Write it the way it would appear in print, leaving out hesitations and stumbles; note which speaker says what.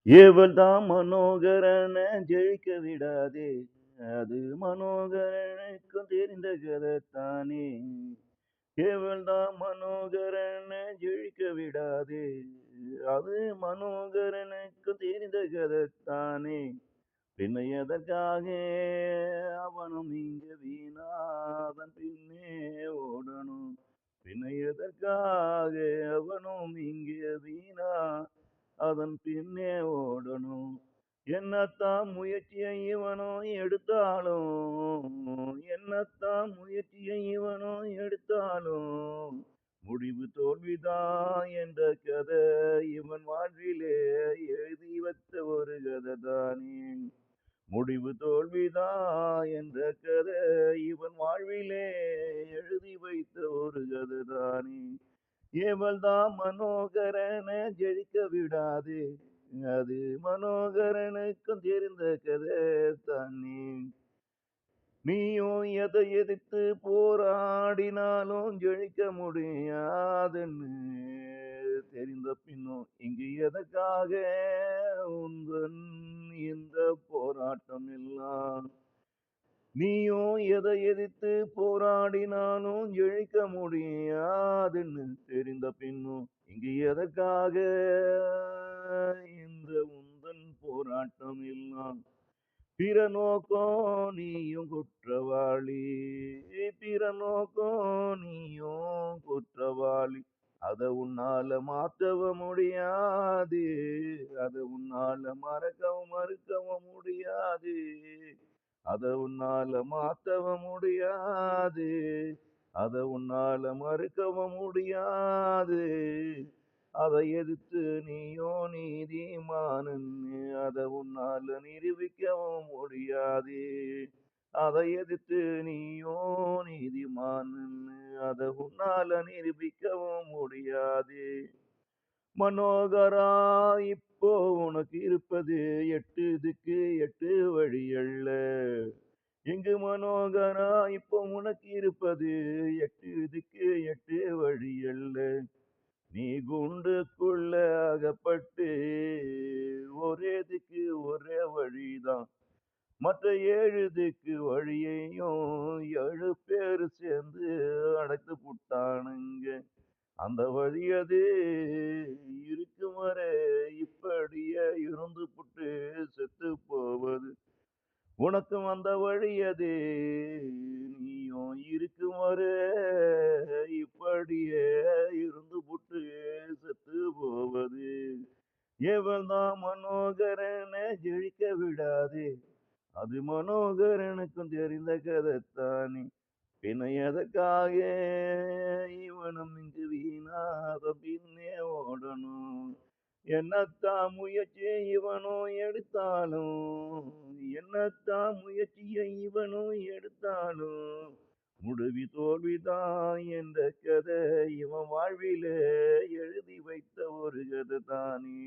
Speaker 1: ஏவல்தான் மனோகரன ஜெயிக்க விடாதே. அது மனோகரனுக்கும் தெரிந்த கதைத்தானே. ஏவல்தான் மனோகரன ஜெயிக்க விடாதே. அது மனோகரனுக்கும் தெரிந்த கதைத்தானே. பின்ன எதற்காக அவனும் இங்க வீணாதன் பின்னே ஓடணும். பின்ன எதற்காக அவனும் இங்கே வீணா அதன் பின்னே ஓடணும். என்னத்தான் முயற்சியை இவனும் எடுத்தாலும், என்னத்தான் முயற்சியை இவனும் எடுத்தாலும், முடிவு தோல்விதான் என்ற கதை இவன் வாழ்விலே எழுதி வச்ச ஒரு கதை தானே. முடிவு தோல்விதான் என்ற கதை இவன் வாழ்விலே எழுதி வைத்த ஒரு கதை தானே. ஏவல்தான் மனோகரன ஜெயிக்க விடாதே. அது மனோகரனுக்கும் தெரிந்த கதை தானே. நீயும் எதை எதிர்த்து போராடினாலும் ஜெயிக்க முடியாதுன்னு தெரிந்த பின்னும் இங்கு எதற்காக உந்தன் இந்த போராட்டம் எல்லாம். நீயும் எதை எதிர்த்து போராடினாலும் ஜெயிக்க முடியாதுன்னு தெரிந்த பின்னும் இங்கு எதற்காக இந்த உந்தன் போராட்டம் எல்லாம். பிற நோக்கம் நீயும் குற்றவாளி, பிற நோக்கம் நீயும் குற்றவாளி. அத உன்னால மாத்தவும் முடியாது, அத உன்னால மறுக்கவும் முடியாது. அத உன்னால மாத்தவும் முடியாது, அத உன்னால மறுக்கவும் முடியாது. அதை எதிர்த்து நீயோ நீதிமான்னு அத உன்னால நிரூபிக்கவும் முடியாது. அதை எதிர்த்து நீயோ நீதிமான்னு அத உன்னால நிரூபிக்கவும் முடியாது. மனோகரா, இப்போ உனக்கு இருப்பது 8 திக்கு 8 வழியல்ல. எங்கு மனோகரா, இப்போ உனக்கு இருப்பது 8 திக்கு 8 வழியல்ல. நீ குண்டுக்குள்ள அகப்பட்டு ஒரே திக்கு ஒரே வழிதான். மற்ற 7 திக்கு வழியையும் 7 பேரு சேர்ந்து அடைத்து புட்டானுங்க. அந்த வழியது இருக்கும் வரை இப்படியே இருந்து புட்டு செத்து போவது. உனக்கும் அந்த வழியது நீயும் இருக்கும் வரை இப்படியே இருந்து புட்டு செத்து போவது. எவன்தான் மனோகரனை ஜெயிக்க விடாதே. அது மனோகரனுக்கும் தெரிந்த கதைத்தானே. பின்ன எதற்காக இவனும் இங்கு வீணாத பின்னே ஓடணும். என்னத்தான் முயற்சி இவனும் எடுத்தாலும், என்னத்தான் முயற்சியை இவனும் எடுத்தாலும், முடிவி தோல்விதான் என்ற கதை இவன் வாழ்விலே எழுதி வைத்த ஒரு கதை தானே.